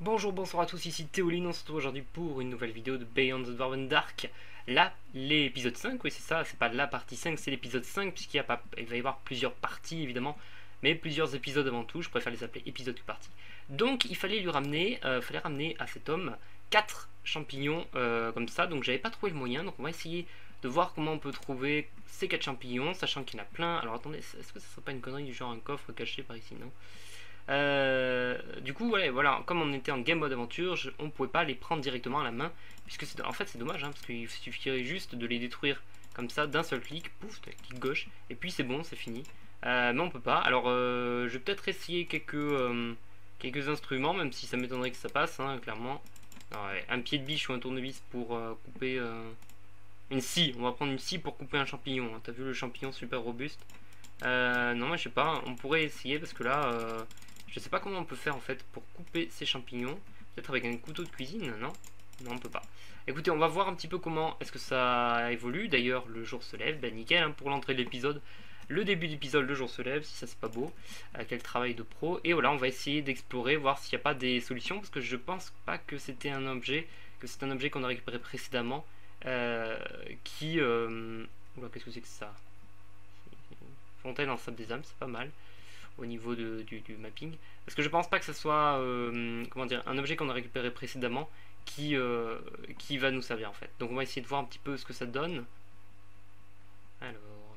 Bonjour, bonsoir à tous, ici Théoline, on se retrouve aujourd'hui pour une nouvelle vidéo de Beyond the Dwarven Dark. Là, l'épisode 5, oui c'est ça, c'est pas la partie 5, c'est l'épisode 5, puisqu'il il va y avoir plusieurs parties évidemment, mais plusieurs épisodes avant tout, je préfère les appeler épisodes que parties. Donc il fallait fallait ramener à cet homme 4 champignons comme ça, donc j'avais pas trouvé le moyen, donc on va essayer de voir comment on peut trouver ces 4 champignons, sachant qu'il y en a plein. Alors attendez, est-ce que ça serait pas une connerie du genre un coffre caché par ici, non? Du coup, voilà, comme on était en game mode aventure, on pouvait pas les prendre directement à la main, puisque en fait c'est dommage, hein, parce qu'il suffirait juste de les détruire comme ça d'un seul clic, pouf, clic gauche, et puis c'est bon, c'est fini. Mais on peut pas. Alors, je vais peut-être essayer quelques instruments, même si ça m'étonnerait que ça passe, hein, clairement. Alors, ouais, un pied de biche ou un tournevis pour couper une scie. On va prendre une scie pour couper un champignon. Hein. T'as vu le champignon super robuste? Non, moi je sais pas. On pourrait essayer parce que là. Je sais pas comment on peut faire en fait pour couper ces champignons. Peut-être avec un couteau de cuisine, non? Non, on peut pas. Écoutez, on va voir un petit peu comment est-ce que ça évolue. D'ailleurs, le jour se lève, ben nickel hein, pour l'entrée de l'épisode. Le début d'épisode, le jour se lève, si ça c'est pas beau. Quel travail de pro. Et voilà, on va essayer d'explorer, voir s'il n'y a pas des solutions. Parce que je pense pas que c'était un objet, que c'est un objet qu'on a récupéré précédemment. Qui... Oula, qu'est-ce que c'est que ça? Fontaine en sable des âmes, c'est pas mal au niveau du mapping. Parce que je pense pas que ce soit comment dire, un objet qu'on a récupéré précédemment qui va nous servir en fait. Donc on va essayer de voir un petit peu ce que ça donne. Alors.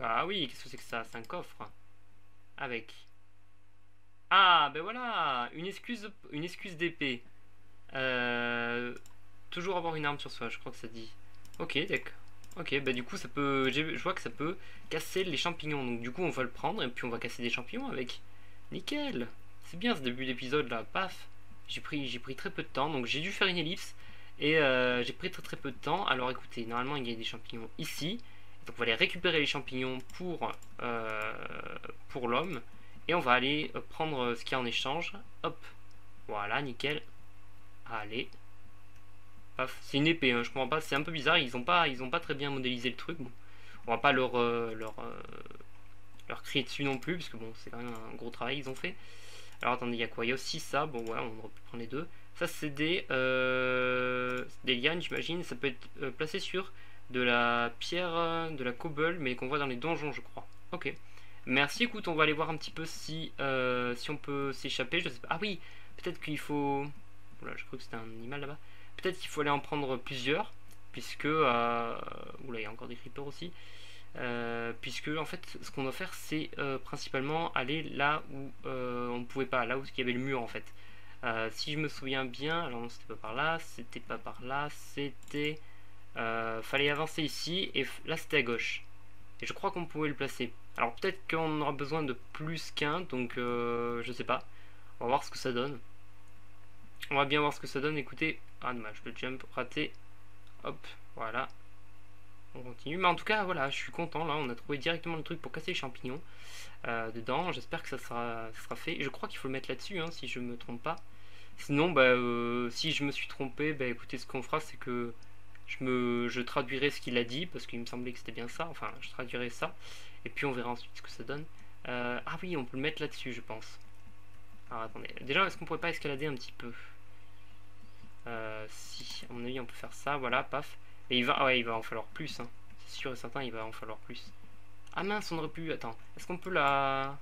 Ah oui, qu'est-ce que c'est que ça? C'est un coffre. Avec. Ah ben voilà, une excuse d'épée. Euh, Toujours avoir une arme sur soi, je crois que ça dit. Ok, d'accord. Ok, bah du coup ça peut. Je vois que ça peut casser les champignons. Donc du coup on va le prendre et puis on va casser des champignons avec. Nickel. C'est bien ce début d'épisode là. Paf. J'ai pris très peu de temps. Donc j'ai dû faire une ellipse. Et j'ai pris très peu de temps. Alors écoutez, normalement il y a des champignons ici. Donc on va aller récupérer les champignons pour l'homme. Et on va aller prendre ce qu'il y a en échange. Hop. Voilà, nickel. Allez. C'est une épée, hein, je comprends pas, c'est un peu bizarre, ils ont pas très bien modélisé le truc. Bon, on va pas leur crier dessus non plus, parce que bon, c'est quand même un gros travail qu'ils ont fait. Alors attendez, il y a quoi? Il y a aussi ça, bon ouais, on aurait pu prendre les deux. Ça c'est des lianes, j'imagine, ça peut être placé sur de la pierre, de la cobble, mais qu'on voit dans les donjons, je crois. Ok. Merci, écoute, on va aller voir un petit peu si on peut s'échapper, je sais pas. Ah oui, peut-être qu'il faut... Oula, je crois que c'était un animal là-bas. Peut-être qu'il faut aller en prendre plusieurs, puisque... Oula, il y a encore des creepers aussi. Puisque en fait, ce qu'on doit faire, c'est principalement aller là où on ne pouvait pas, là où il y avait le mur en fait. Si je me souviens bien, alors non, c'était pas par là, c'était pas par là, c'était... fallait avancer ici, et là c'était à gauche. Et je crois qu'on pouvait le placer. Alors peut-être qu'on aura besoin de plus qu'un, donc je sais pas. On va voir ce que ça donne. On va bien voir ce que ça donne. Écoutez, ah dommage, le jump raté. Hop, voilà. On continue. Mais en tout cas, voilà, je suis content. Là, on a trouvé directement le truc pour casser les champignons dedans. J'espère que ça sera fait. Je crois qu'il faut le mettre là-dessus, hein, si je me trompe pas. Sinon, bah, si je me suis trompé, bah, écoutez, ce qu'on fera, c'est que je traduirai ce qu'il a dit, parce qu'il me semblait que c'était bien ça. Enfin, je traduirai ça. Et puis on verra ensuite ce que ça donne. Ah oui, on peut le mettre là-dessus, je pense. Alors attendez. Déjà, est-ce qu'on pourrait pas escalader un petit peu? Si, à mon avis, on peut faire ça, voilà, paf. Et il va en falloir plus, hein. C'est sûr et certain, il va en falloir plus. Ah mince, on aurait pu. Attends, est-ce qu'on peut la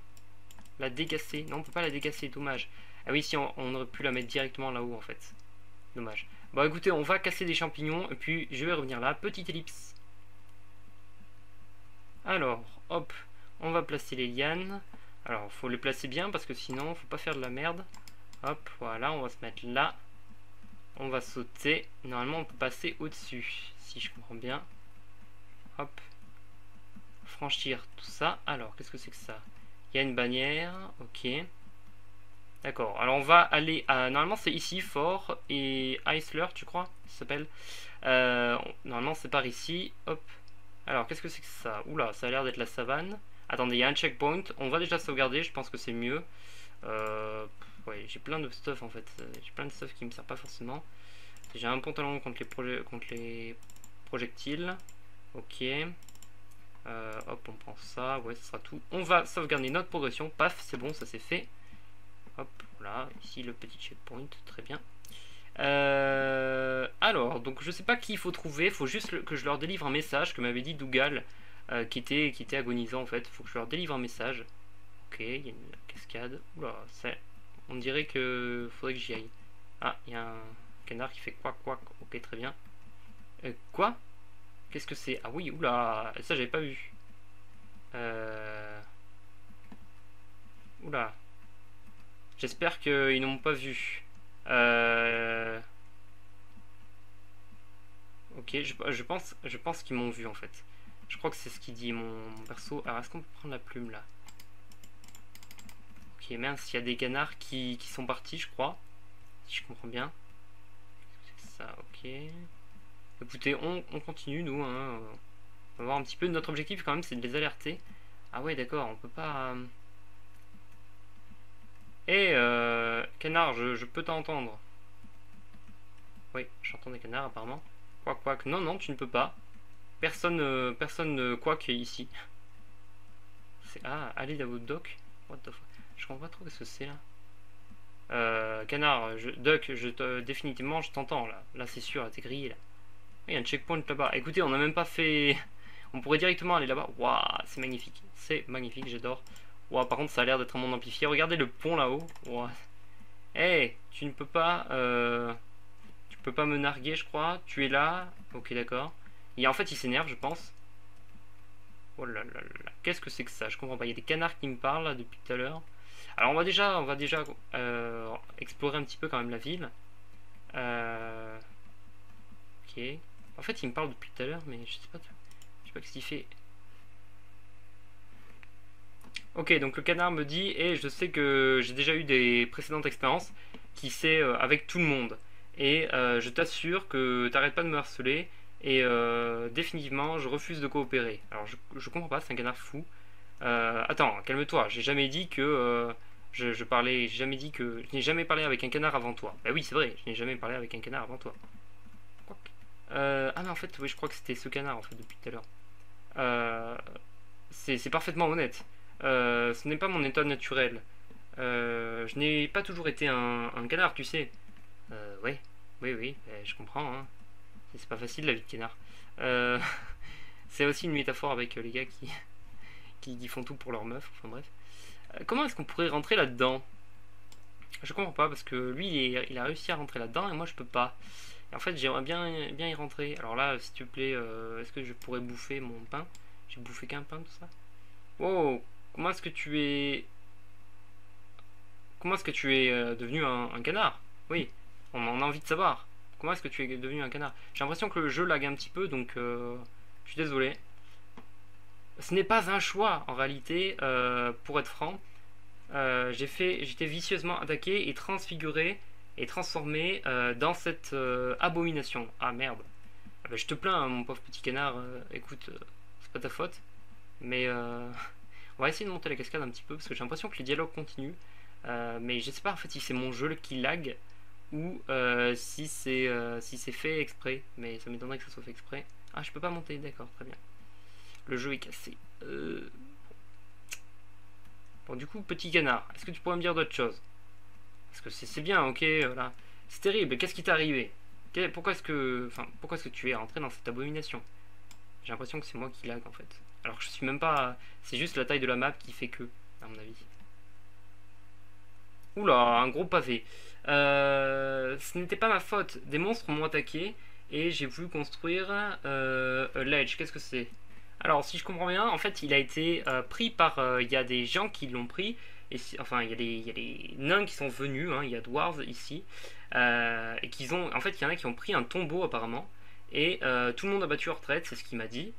dégasser? Non, on peut pas la dégasser, dommage. Ah oui, si, on aurait pu la mettre directement là-haut en fait. Dommage. Bon, écoutez, on va casser des champignons et puis je vais revenir là. Petite ellipse. Alors, hop, on va placer les lianes. Alors, faut les placer bien parce que sinon, faut pas faire de la merde. Hop, voilà, on va se mettre là. On va sauter. Normalement, on peut passer au-dessus, si je comprends bien. Hop. Franchir tout ça. Alors, qu'est-ce que c'est que ça? Il y a une bannière. Ok. D'accord. Alors, on va aller à... Normalement, c'est ici, Fort et Eisler, tu crois? Ça s'appelle. Normalement, c'est par ici. Hop. Alors, qu'est-ce que c'est que ça? Oula, ça a l'air d'être la savane. Attendez, il y a un checkpoint. On va déjà sauvegarder. Je pense que c'est mieux. Ouais, j'ai plein de stuff en fait. J'ai plein de stuff qui me sert pas forcément. J'ai un pantalon contre les projectiles. Ok. Hop, on prend ça. Ouais, ce sera tout. On va sauvegarder notre progression. Paf, c'est bon, ça c'est fait. Hop, voilà. Voilà, ici le petit checkpoint, très bien. Alors, donc je sais pas qui il faut trouver, il faut juste que je leur délivre un message que m'avait dit Dougal, qui était agonisant en fait. Il faut que je leur délivre un message. Ok, il y a une cascade. Oula, on dirait que faudrait que j'y aille. Ah, il y a un canard qui fait quack quack. Ok, très bien. Quoi? Qu'est-ce que c'est? Ah oui, oula, ça j'avais pas vu. Oula. J'espère qu'ils n'ont pas vu. Ok, je pense qu'ils m'ont vu en fait. Je crois que c'est ce qu'il dit mon perso. Alors est-ce qu'on peut prendre la plume là? Ok, mince, il y a des canards qui sont partis, je crois. Si je comprends bien. C'est ça, ok. Écoutez, on continue nous. Hein. On va voir un petit peu. Notre objectif quand même, c'est de les alerter. Ah ouais, d'accord, on peut pas. Canard, je peux t'entendre. Oui, j'entends des canards apparemment. Quack quack. Non, non, tu ne peux pas. Personne ne quack ici. Ah, allez dans votre dock. What the fuck. Je comprends pas trop ce que c'est là. Canard, Duck, définitivement je t'entends là. Là c'est sûr, t'es grillé là. Il y a un checkpoint là-bas. Écoutez, on n'a même pas fait. On pourrait directement aller là-bas. Waouh, c'est magnifique. C'est magnifique, j'adore. Waouh, par contre ça a l'air d'être un monde amplifié. Regardez le pont là-haut. Waouh. Hey, tu ne peux pas. Tu peux pas me narguer, je crois. Tu es là. Ok, d'accord. Et en fait, il s'énerve, je pense. Oh là là là. Qu'est-ce que c'est que ça? Je comprends pas. Il y a des canards qui me parlent là, depuis tout à l'heure. Alors on va déjà explorer un petit peu quand même la ville. Ok. En fait, il me parle depuis tout à l'heure, mais je sais pas ce qu'il fait. Ok, donc le canard me dit, et je sais que j'ai déjà eu des précédentes expériences qui c'est avec tout le monde. Et je t'assure que t'arrêtes pas de me harceler. Et définitivement, je refuse de coopérer. Alors je comprends pas, c'est un canard fou. Attends, calme-toi. J'ai jamais dit que j'ai jamais dit que je n'ai jamais parlé avec un canard avant toi. Bah oui, c'est vrai, je n'ai jamais parlé avec un canard avant toi. Ah mais en fait, oui, je crois que c'était ce canard en fait depuis tout à l'heure. C'est parfaitement honnête. Ce n'est pas mon état naturel. Je n'ai pas toujours été un canard, tu sais. Ouais, oui, je comprends. Hein. C'est pas facile la vie de canard. C'est aussi une métaphore avec les gars qui font tout pour leur meuf. Enfin bref. Comment est-ce qu'on pourrait rentrer là-dedans? Je comprends pas parce que lui il a réussi à rentrer là-dedans et moi je peux pas. Et en fait j'aimerais bien y rentrer. Alors là s'il te plaît, est-ce que je pourrais bouffer mon pain? J'ai bouffé qu'un pain tout ça. Wow, comment est-ce que tu es devenu un canard? Oui, on a envie de savoir. Comment est-ce que tu es devenu un canard? J'ai l'impression que le jeu lag un petit peu donc je suis désolé. Ce n'est pas un choix en réalité, pour être franc. J'étais vicieusement attaqué et transfiguré et transformé dans cette abomination. Ah merde. Ah bah, je te plains, hein, mon pauvre petit canard. Écoute, c'est pas ta faute. Mais on va essayer de monter la cascade un petit peu parce que j'ai l'impression que les dialogues continuent. Mais je sais pas en fait si c'est mon jeu qui lag ou si c'est fait exprès. Mais ça m'étonnerait que ça soit fait exprès. Ah, je peux pas monter, d'accord, très bien. Le jeu est cassé. Bon, du coup, petit canard, est-ce que tu pourrais me dire d'autres choses? Parce que c'est bien, ok, voilà. C'est terrible, qu'est-ce qui t'est arrivé? Pourquoi est-ce que tu es rentré dans cette abomination? J'ai l'impression que c'est moi qui lag en fait. Alors que je suis même pas. C'est juste la taille de la map qui fait que, à mon avis. Oula, un gros pavé. Ce n'était pas ma faute. Des monstres m'ont attaqué et j'ai voulu construire a ledge. Qu'est-ce que c'est? Alors, si je comprends bien, en fait, il a été pris par. Il y a des gens qui l'ont pris. Enfin, il y a des nains qui sont venus. Hein, il y a dwarves ici. Et qu'ils ont. En fait, il y en a qui ont pris un tombeau apparemment. Et tout le monde a battu en retraite, c'est ce qu'il m'a dit.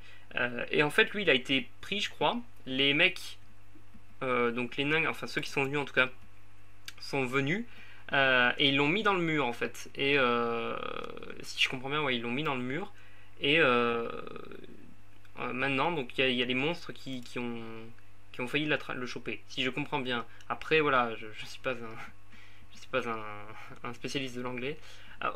Et en fait, lui, il a été pris, je crois. Les mecs. Donc les nains, enfin ceux qui sont venus en tout cas, sont venus. Et ils l'ont mis dans le mur en fait. Et si je comprends bien, ouais, ils l'ont mis dans le mur. Et maintenant, donc il y a des monstres qui ont failli le choper. Si je comprends bien. Après, voilà, je suis pas un spécialiste de l'anglais.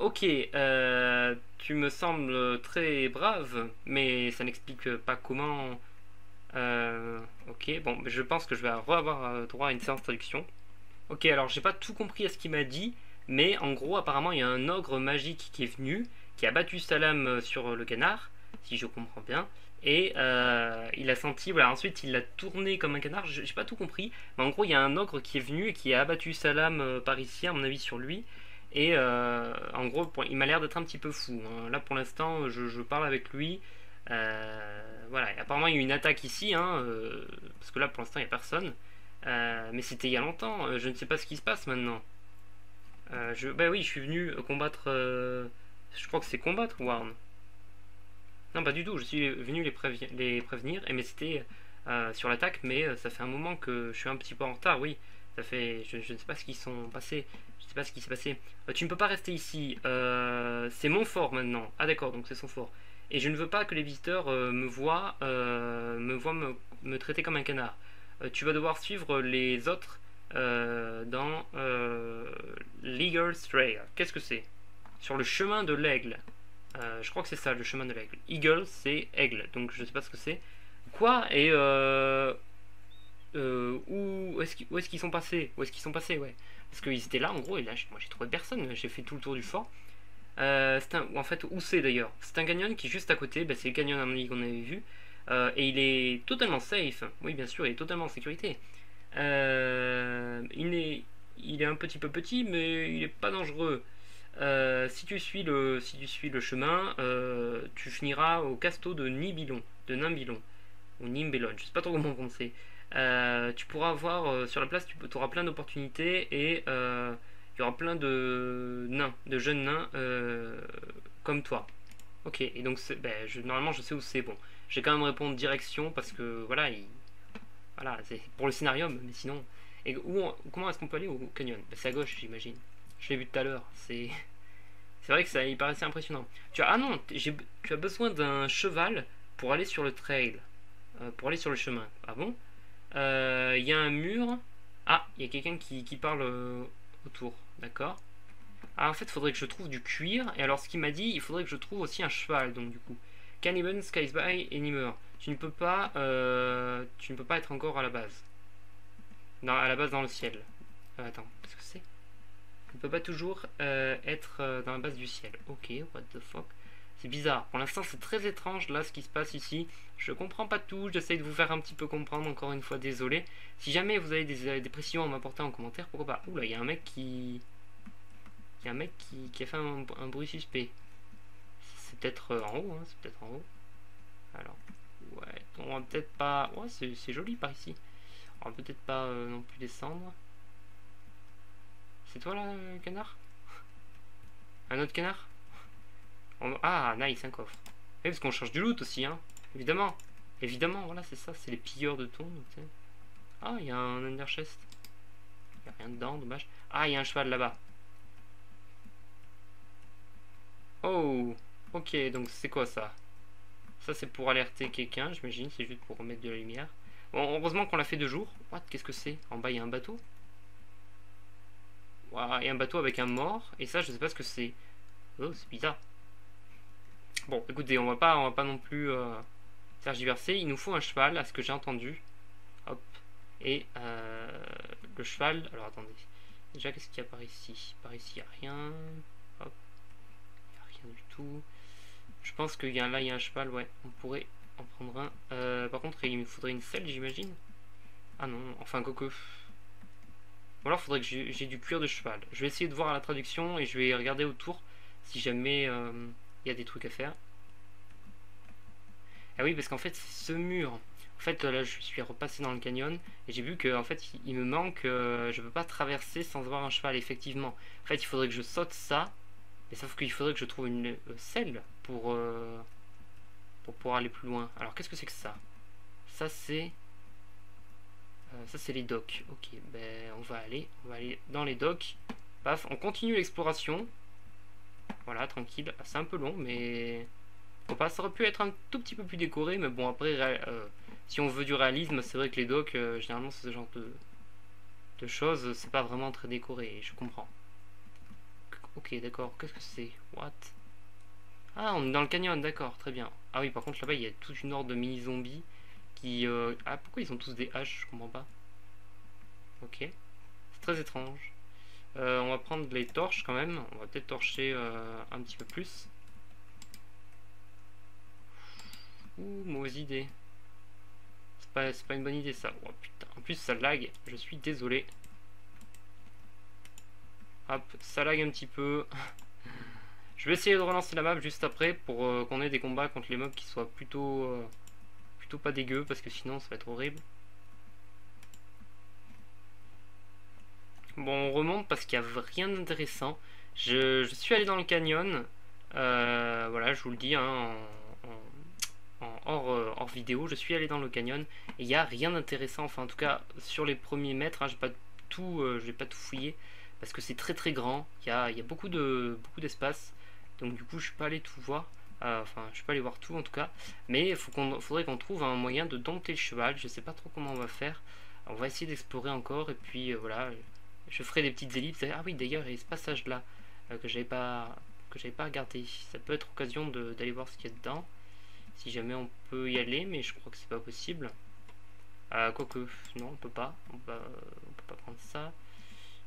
Ok, tu me sembles très brave, mais ça n'explique pas comment. Ok, bon, je pense que je vais avoir droit à une séance de traduction. Ok, alors j'ai pas tout compris à ce qu'il m'a dit, mais en gros, apparemment, il y a un ogre magique qui est venu, qui a battu sa lame sur le canard, si je comprends bien, et il a senti, voilà, ensuite il l'a tourné comme un canard, j'ai pas tout compris, mais en gros, il y a un ogre qui est venu et qui a abattu sa lame par ici, à mon avis, sur lui, et en gros, il m'a l'air d'être un petit peu fou, hein. Là, pour l'instant, je parle avec lui. Voilà, et apparemment il y a eu une attaque ici, hein, parce que là pour l'instant il n'y a personne. Mais c'était il y a longtemps, je ne sais pas ce qui se passe maintenant. Bah oui, je suis venu combattre. Je crois que c'est combattre Warn. Non, pas du tout, je suis venu les prévenir, et mais c'était sur l'attaque, mais ça fait un moment que je suis un petit peu en retard, oui. Ça fait. Je ne sais pas ce qui sont passés. Je ne sais pas ce qui s'est passé. Tu ne peux pas rester ici. C'est mon fort maintenant. Ah d'accord, donc c'est son fort. Et je ne veux pas que les visiteurs me traiter comme un canard. Tu vas devoir suivre les autres dans l'Eagle's Trail. Qu'est-ce que c'est? Sur le chemin de l'aigle. Je crois que c'est ça, le chemin de l'aigle. Eagle, c'est aigle, donc je sais pas ce que c'est. Quoi? Et où est-ce qu'ils sont passés? Où est-ce qu'ils sont passés, ouais. Parce qu'ils étaient là, en gros, et là, moi j'ai trouvé personne. J'ai fait tout le tour du fort. En fait, où c'est d'ailleurs? C'est un canyon qui est juste à côté. Bah, c'est le canyon à mon avis qu'on avait vu. Et il est totalement safe. Oui, bien sûr, il est totalement en sécurité. Il est un petit peu petit, mais il est pas dangereux. Si tu suis le chemin, tu finiras au casteau de Nibilon, de Nimbilon, ou Nimbelon, je sais pas trop comment prononcer. Tu pourras voir sur la place, tu auras plein d'opportunités et il y aura plein de nains, de jeunes nains comme toi. Ok, et donc normalement je sais où c'est. Bon, j'ai quand même répondre direction parce que voilà, c'est pour le scénario, mais sinon. Et comment est-ce qu'on peut aller au canyon? Bah, c'est à gauche, j'imagine. Je l'ai vu tout à l'heure. C'est vrai que ça, il paraissait impressionnant. Ah non, tu as besoin d'un cheval pour aller sur le trail, pour aller sur le chemin. Ah bon? Il y a un mur. Ah, il y a quelqu'un qui parle autour. D'accord. Ah, en fait, il faudrait que je trouve du cuir. Et alors, ce qu'il m'a dit, il faudrait que je trouve aussi un cheval. Donc, du coup, Cannibal, Skysby et Nimmer. Tu ne peux pas être encore à la base. À la base dans le ciel. Attends, qu'est-ce que c'est? Tu ne peux pas toujours être dans la base du ciel. Ok, what the fuck. C'est bizarre. Pour l'instant, c'est très étrange là ce qui se passe ici. Je comprends pas tout. J'essaie de vous faire un petit peu comprendre. Encore une fois, désolé. Si jamais vous avez des précisions à m'apporter en commentaire, pourquoi pas. Oula, il y a un mec qui. Il y a un mec qui a fait un bruit suspect. C'est peut-être en haut, hein. C'est peut-être en haut. Alors, ouais, on va peut-être pas. Ouais, c'est joli par ici. On va peut-être pas non plus descendre. C'est toi là, le canard? Un autre canard? Ah, nice, un coffre. Oui, parce qu'on cherche du loot aussi, hein. Évidemment. Évidemment, voilà, c'est ça. C'est les pilleurs de tombes. Ah, il y a un under chest. Il n'y a rien dedans, dommage. Ah, il y a un cheval là-bas. Oh, ok, donc c'est quoi ça? Ça, c'est pour alerter quelqu'un, j'imagine. C'est juste pour remettre de la lumière. Bon, heureusement qu'on l'a fait 2 jours. What? Qu'est-ce que c'est? En bas, il y a un bateau. Wow, il y a un bateau avec un mort. Et ça, je sais pas ce que c'est. Oh, c'est bizarre. Bon, écoutez, on va pas non plus tergiverser. Il nous faut un cheval, à ce que j'ai entendu. Hop. Et le cheval. Alors attendez. Déjà, qu'est-ce qu'il y a par ici? Par ici, il n'y a rien. Hop. Il n'y a rien du tout. Je pense que là, il y a un cheval. Ouais, on pourrait en prendre un. Par contre, il me faudrait une selle, j'imagine. Ah non, enfin, quoique. Ou alors, il faudrait que j'ai du cuir de cheval. Je vais essayer de voir la traduction et je vais regarder autour si jamais il y a des trucs à faire. Ah oui, parce qu'en fait, c'est ce mur. En fait, là, je suis repassé dans le canyon et j'ai vu que en fait, il me manque. Je peux pas traverser sans avoir un cheval, effectivement. En fait, il faudrait que je saute ça. Mais sauf qu'il faudrait que je trouve une selle pour pouvoir aller plus loin. Alors, qu'est-ce que c'est que ça? Ça, c'est les docks. Ok, ben on va aller dans les docks. Paf, on continue l'exploration. Voilà, tranquille. C'est un peu long, mais ça aurait pu être un tout petit peu plus décoré, mais bon, après, si on veut du réalisme, c'est vrai que les docks, généralement, c'est ce genre de choses, c'est pas vraiment très décoré, je comprends. Ok, d'accord, qu'est-ce que c'est? What? Ah, on est dans le canyon, d'accord, très bien. Ah oui, par contre, là-bas, il y a toute une horde de qui... Ah, pourquoi ils ont tous des haches? Je comprends pas. Ok. C'est très étrange. On va prendre les torches quand même. On va peut-être torcher un petit peu plus. Ouh, mauvaise idée. C'est pas une bonne idée ça. Oh putain, en plus ça lag, je suis désolé. Hop, ça lag un petit peu. Je vais essayer de relancer la map juste après pour qu'on ait des combats contre les mobs qui soient plutôt pas dégueux, parce que sinon ça va être horrible. Bon, on remonte parce qu'il n'y a rien d'intéressant. Je suis allé dans le canyon. Voilà, je vous le dis, hein, hors vidéo, je suis allé dans le canyon et il n'y a rien d'intéressant. Enfin, en tout cas, sur les premiers mètres, hein, je vais pas tout fouiller parce que c'est très très grand. Il y a beaucoup d'espace. Donc du coup, je suis pas allé tout voir. Enfin, je suis pas allé voir tout en tout cas. Mais faudrait qu'on trouve un moyen de dompter le cheval. Je sais pas trop comment on va faire. On va essayer d'explorer encore et puis voilà. Je ferai des petites ellipses. Ah oui, d'ailleurs, il y a ce passage là que j'avais pas regardé. Ça peut être occasion d'aller voir ce qu'il y a dedans. Si jamais on peut y aller, mais je crois que c'est pas possible. Quoique, non, on peut pas. On peut pas prendre ça.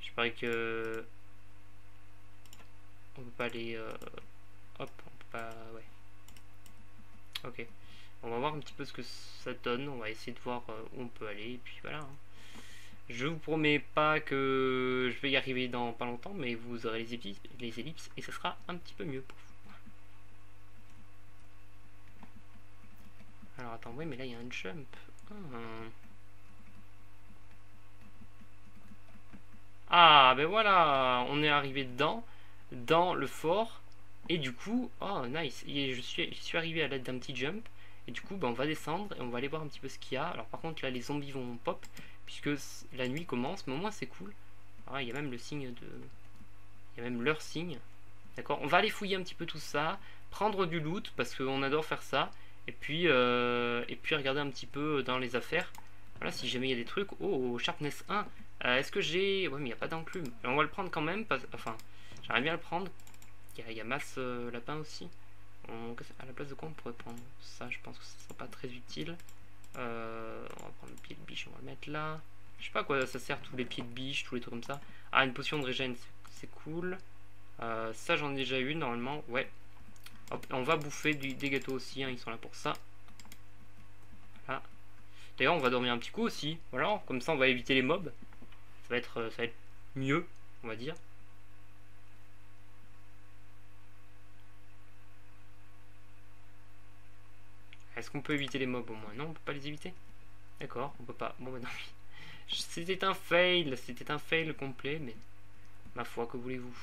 Je parie que on peut pas aller. Hop, on peut pas. Ouais. Ok. On va voir un petit peu ce que ça donne. On va essayer de voir où on peut aller. Et puis voilà. Hein. Je vous promets pas que je vais y arriver dans pas longtemps, mais vous aurez les ellipses et ce sera un petit peu mieux pour vous. Alors attends, oui, mais là il y a un jump. Ah, ben voilà, on est arrivé dans le fort. Et du coup, oh nice, je suis arrivé à l'aide d'un petit jump. Et du coup, ben, on va descendre et on va aller voir un petit peu ce qu'il y a. Alors par contre, là, les zombies vont pop, puisque la nuit commence, mais au moins c'est cool. Ah, il y a même le signe de... Il y a même leur signe. D'accord, on va aller fouiller un petit peu tout ça, prendre du loot, parce qu'on adore faire ça. Et puis regarder un petit peu dans les affaires. Voilà, si jamais il y a des trucs. Oh, Sharpness 1. Est-ce que j'ai... Ouais, mais il n'y a pas d'enclume. On va le prendre quand même. Enfin, j'aimerais bien le prendre. Il y a masse lapin aussi. À la place de quoi on pourrait prendre ça? Je pense que ça sera pas très utile. On va prendre le pied de biche, on va le mettre là. Je sais pas à quoi ça sert tous les pieds de biche, tous les trucs comme ça. Ah, une potion de régène, c'est cool. Ça, j'en ai déjà une normalement. Ouais. Hop, on va bouffer des gâteaux aussi, hein, ils sont là pour ça. Voilà. D'ailleurs, on va dormir un petit coup aussi. Voilà, comme ça, on va éviter les mobs. Ça va être mieux, on va dire. Est-ce qu'on peut éviter les mobs au moins? Non, on peut pas les éviter. D'accord, on peut pas. Bon, bah non. C'était un fail complet, mais ma foi, que voulez-vous?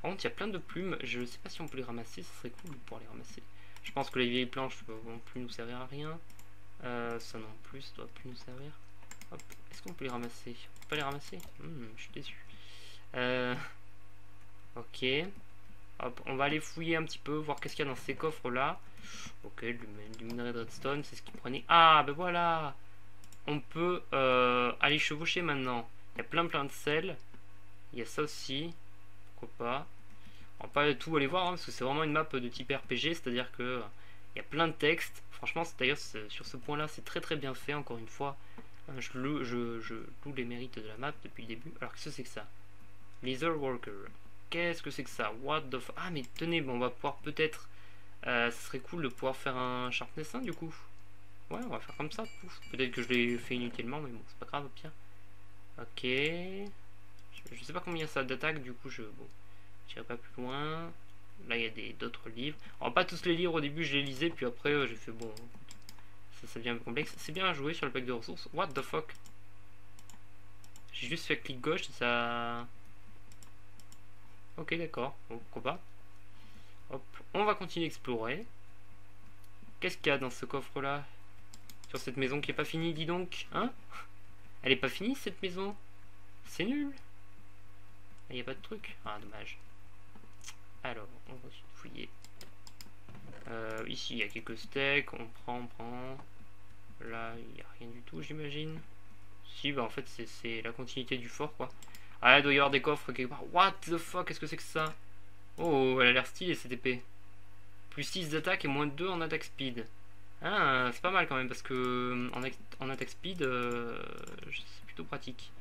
Par contre, il y a plein de plumes. Je sais pas si on peut les ramasser. Ce serait cool de pouvoir les ramasser. Je pense que les vieilles planches vont plus nous servir à rien. Ça non plus, ça doit plus nous servir. Hop, est-ce qu'on peut les ramasser? On peut pas les ramasser? Je suis déçu. Ok. Hop, on va aller fouiller un petit peu, voir qu'est-ce qu'il y a dans ces coffres là. Ok, du minerai de redstone, c'est ce qu'il prenait. Ah, ben voilà! On peut aller chevaucher maintenant. Il y a plein de sel. Il y a ça aussi. Pourquoi pas? On va pas tout aller voir, hein, parce que c'est vraiment une map de type RPG, c'est-à-dire que il y a plein de textes. Franchement, d'ailleurs, sur ce point-là, c'est très très bien fait, encore une fois. Je loue les mérites de la map depuis le début. Alors, qu'est-ce que c'est que ça? Leather Worker. Qu'est-ce que c'est que ça? What the fuck? Ah, mais tenez, bon, on va pouvoir peut-être... ce serait cool de pouvoir faire un Sharpness 1, du coup. Ouais, on va faire comme ça. Peut-être que je l'ai fait inutilement, mais bon, c'est pas grave, au pire. Ok. Je sais pas combien ça d'attaque, du coup, bon, j'irai pas plus loin. Là, il y a d'autres livres. On va pas tous les lire au début, je les lisais, puis après, j'ai fait bon. Ça devient un peu complexe. C'est bien à jouer sur le pack de ressources. What the fuck? J'ai juste fait clic gauche et ça. Ok, d'accord. Bon, pourquoi pas. Hop, on va continuer d'explorer. Qu'est-ce qu'il y a dans ce coffre-là? Sur cette maison qui est pas finie, dis donc. Hein? Elle est pas finie, cette maison? C'est nul. Il n'y a pas de truc. Ah, dommage. Alors, on va fouiller. Ici, il y a quelques steaks. On prend. Là, il n'y a rien du tout, j'imagine. Si, bah en fait, c'est la continuité du fort, quoi. Ah, il doit y avoir des coffres quelque part. What the fuck, qu'est-ce que c'est que ça? Oh, elle a l'air stylée, cette épée. Plus 6 d'attaque et moins 2 en attaque speed. Ah, c'est pas mal quand même, parce que en attaque speed, c'est plutôt pratique.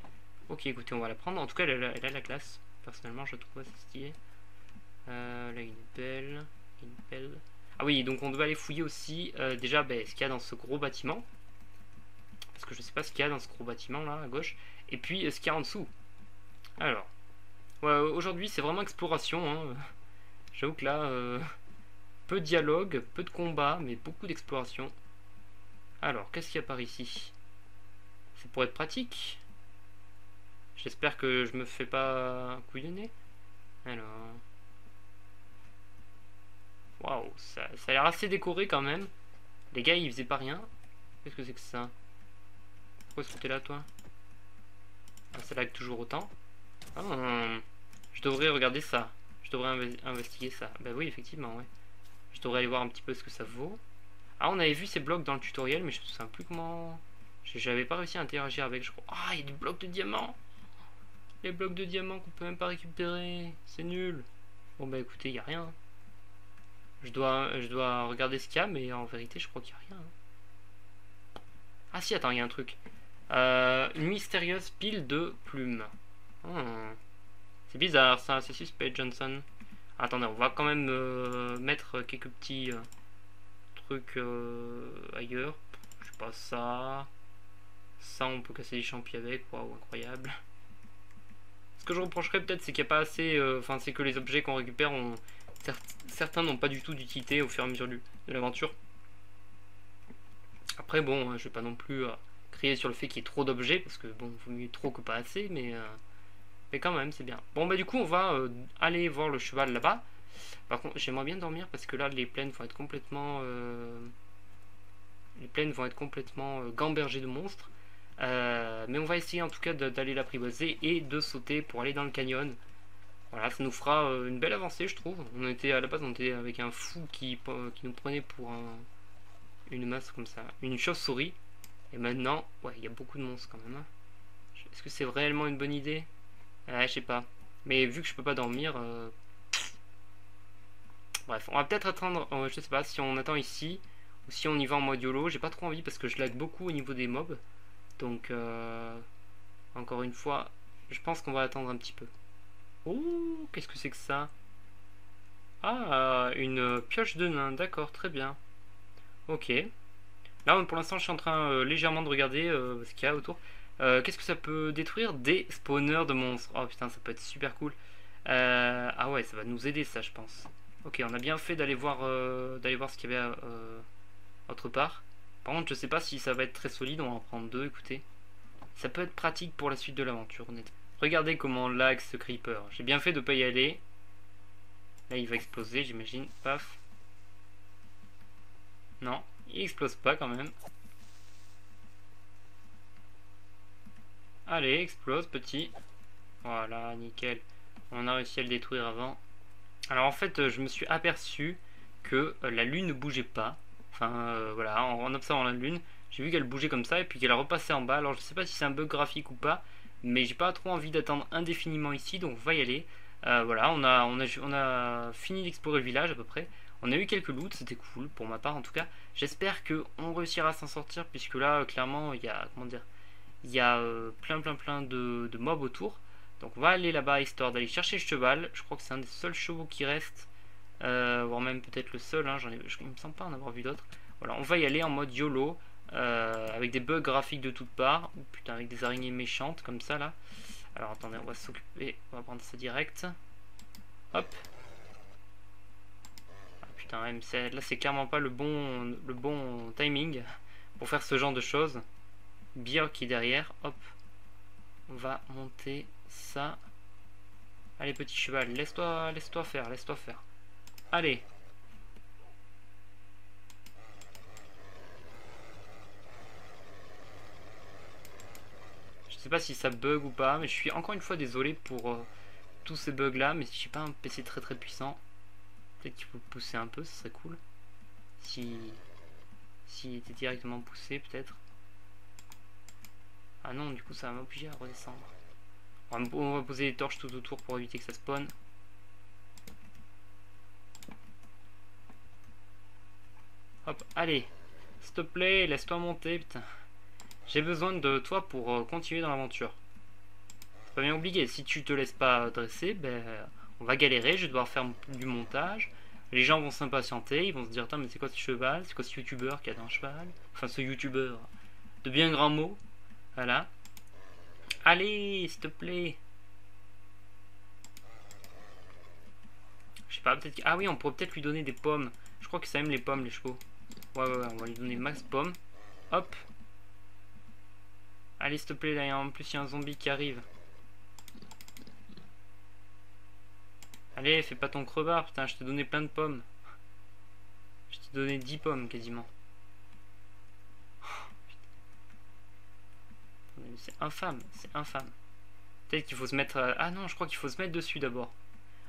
Ok, écoutez, on va la prendre. En tout cas, elle a la classe. Personnellement, je trouve assez stylé. Là, une pelle. Une pelle. Ah oui, donc on devait aller fouiller aussi déjà ce qu'il y a dans ce gros bâtiment. Parce que je sais pas ce qu'il y a dans ce gros bâtiment là, à gauche. Et puis ce qu'il y a en dessous. Alors, ouais, aujourd'hui c'est vraiment exploration. Hein. J'avoue que là, peu de dialogue, peu de combat, mais beaucoup d'exploration. Alors, qu'est-ce qu'il y a par ici? C'est pour être pratique. J'espère que je me fais pas couillonner. Alors. Waouh, ça a l'air assez décoré quand même. Les gars, ils faisaient pas rien. Qu'est-ce que c'est que ça? Pourquoi est-ce que t'es là, toi? Ah, ça lag toujours autant. Ah, je devrais regarder ça. Je devrais investiguer ça. Bah oui, effectivement, ouais. Je devrais aller voir un petit peu ce que ça vaut. Ah, on avait vu ces blocs dans le tutoriel, mais je ne sais plus comment... J'avais pas réussi à interagir avec, je crois. Ah, il y a des blocs de diamants. Les blocs de diamants qu'on peut même pas récupérer. C'est nul. Bon, bah écoutez, il n'y a rien. Je dois regarder ce qu'il y a, mais en vérité, je crois qu'il n'y a rien. Ah si, attends, il y a un truc. Une mystérieuse pile de plumes. C'est bizarre, ça, c'est suspect, Johnson. Attendez, on va quand même mettre quelques petits trucs ailleurs. Je sais pas, ça. Ça, on peut casser des champis avec. Waouh, incroyable. Ce que je reprocherais peut-être, c'est qu'il n'y a pas assez... Enfin, c'est que les objets qu'on récupère, certains n'ont pas du tout d'utilité au fur et à mesure de l'aventure. Après, bon, je vais pas non plus crier sur le fait qu'il y ait trop d'objets, parce que bon, vaut mieux trop que pas assez, mais quand même, c'est bien. Bon, bah du coup, on va aller voir le cheval là-bas. Par contre, j'aimerais bien dormir, parce que là, les plaines vont être complètement... gambergées de monstres. Mais on va essayer en tout cas d'aller l'apprivoiser et de sauter pour aller dans le canyon. Voilà, ça nous fera une belle avancée, je trouve. On était à la base, on était avec un fou qui nous prenait pour une masse comme ça, une chauve-souris. Et maintenant, ouais, il y a beaucoup de monstres quand même. Hein. Est-ce que c'est réellement une bonne idée? Je sais pas. Mais vu que je peux pas dormir, bref, on va peut-être attendre. Je sais pas si on attend ici ou si on y va en mode YOLO. J'ai pas trop envie parce que je lag beaucoup au niveau des mobs. Donc, encore une fois, je pense qu'on va attendre un petit peu. Oh, qu'est-ce que c'est que ça? Ah, une pioche de nain, d'accord, très bien. Ok. Là, pour l'instant, je suis en train légèrement de regarder ce qu'il y a autour. Qu'est-ce que ça peut détruire? Des spawners de monstres. Oh putain, ça peut être super cool. Ah ouais, ça va nous aider ça, je pense. Ok, on a bien fait d'aller voir ce qu'il y avait autre part. Par contre, je sais pas si ça va être très solide, on va en prendre deux, écoutez. Ça peut être pratique pour la suite de l'aventure, honnêtement. Regardez comment lag ce creeper. J'ai bien fait de pas y aller. Là, il va exploser, j'imagine. Paf. Non, il explose pas quand même. Allez, explose, petit. Voilà, nickel. On a réussi à le détruire avant. Alors en fait, je me suis aperçu que la lune ne bougeait pas. Enfin, voilà, en observant la lune, j'ai vu qu'elle bougeait comme ça et puis qu'elle repassait en bas. Alors je sais pas si c'est un bug graphique ou pas, mais j'ai pas trop envie d'attendre indéfiniment ici, donc on va y aller. Voilà, on a fini d'explorer le village à peu près. On a eu quelques loots, c'était cool pour ma part en tout cas. J'espère qu'on réussira à s'en sortir puisque là, clairement, il y a, comment dire, il y a plein de mobs autour. Donc on va aller là-bas histoire d'aller chercher le cheval. Je crois que c'est un des seuls chevaux qui reste. Voire même peut-être le seul. Hein. Je ne me sens pas en avoir vu d'autres. Voilà, on va y aller en mode YOLO. Avec des bugs graphiques de toutes parts. Oh, putain, avec des araignées méchantes comme ça là. Alors attendez, on va s'occuper. On va prendre ça direct. Hop. Ah, putain, là c'est clairement pas le bon timing pour faire ce genre de choses. Beer qui est derrière. Hop. On va monter ça. Allez petit cheval, laisse-toi faire, laisse-toi faire. Allez. Je sais pas si ça bug ou pas, mais je suis encore une fois désolé pour tous ces bugs là, mais je sais pas, un PC très puissant. Peut-être qu'il faut pousser un peu, ce serait cool. S'il était directement poussé peut-être. Ah non, du coup ça va m'obliger à redescendre. On va poser des torches tout autour pour éviter que ça spawn. Hop, allez. S'il te plaît, laisse-toi monter, putain. J'ai besoin de toi pour continuer dans l'aventure. Pas bien obligé. Si tu te laisses pas dresser, ben, on va galérer. Je vais devoir faire du montage. Les gens vont s'impatienter. Ils vont se dire, attends, mais c'est quoi ce cheval? C'est quoi ce youtubeur qui a un cheval? Enfin, ce youtubeur de bien grands mots. Voilà. Allez, s'il te plaît. Je sais pas, peut-être que... Ah oui, on pourrait peut-être lui donner des pommes. Je crois que ça aime les pommes, les chevaux. Ouais, on va lui donner max pommes. Hop. Allez, s'il te plaît, là, en plus, il y a un zombie qui arrive. Allez, fais pas ton crevard, putain, je t'ai donné plein de pommes. Je t'ai donné 10 pommes, quasiment. C'est infâme, c'est infâme. Peut-être qu'il faut se mettre... Ah non, je crois qu'il faut se mettre dessus d'abord.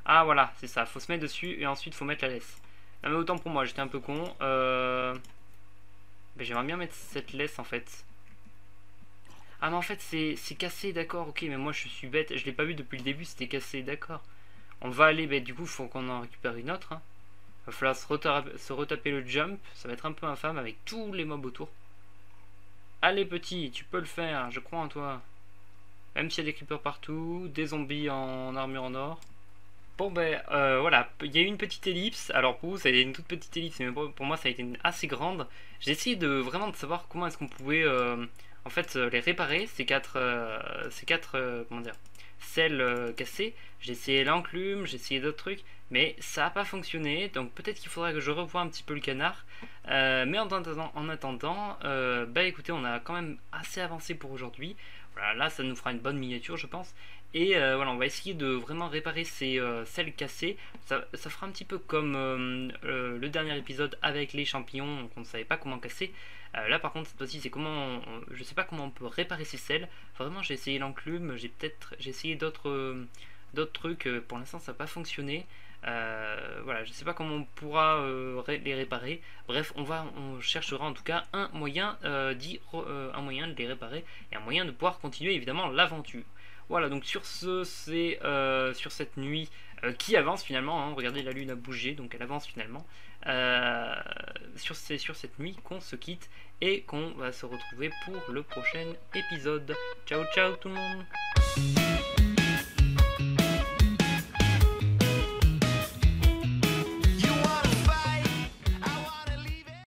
Ah voilà, c'est ça, faut se mettre dessus et ensuite faut mettre la laisse. Non mais autant pour moi, j'étais un peu con. Ben, j'aimerais bien mettre cette laisse en fait. Ah mais en fait c'est cassé, d'accord, ok, mais moi je suis bête, je l'ai pas vu depuis le début, c'était cassé, d'accord. On va aller, ben du coup faut qu'on en récupère une autre. Hein. Va falloir se retaper le jump, ça va être un peu infâme avec tous les mobs autour. Allez petit, tu peux le faire, je crois en toi. Même s'il y a des creepers partout, des zombies en armure en or. Bon ben voilà, il y a eu une petite ellipse. Alors pour vous ça a été une toute petite ellipse, mais pour moi ça a été assez grande. J'ai essayé de vraiment de savoir comment est-ce qu'on pouvait en fait les réparer, ces quatre comment dire, selles cassées. J'ai essayé l'enclume, j'ai essayé d'autres trucs, mais ça n'a pas fonctionné. Donc peut-être qu'il faudra que je revoie un petit peu le canard. Mais en attendant bah écoutez, on a quand même assez avancé pour aujourd'hui. Voilà, là ça nous fera une bonne miniature je pense. Et voilà, on va essayer de vraiment réparer ces selles cassées. Ça fera un petit peu comme le dernier épisode avec les champignons, donc on ne savait pas comment casser. Là par contre cette fois-ci c'est comment je sais pas comment on peut réparer ces selles. Vraiment j'ai essayé l'enclume, j'ai essayé d'autres trucs, pour l'instant ça n'a pas fonctionné. Voilà, je sais pas comment on pourra les réparer. Bref, on cherchera en tout cas un moyen un moyen de les réparer et un moyen de pouvoir continuer évidemment l'aventure. Voilà, donc sur ce, c'est sur cette nuit qui avance finalement. Hein, regardez, la lune a bougé, donc elle avance finalement. C'est sur cette nuit qu'on se quitte et qu'on va se retrouver pour le prochain épisode. Ciao, ciao tout le monde!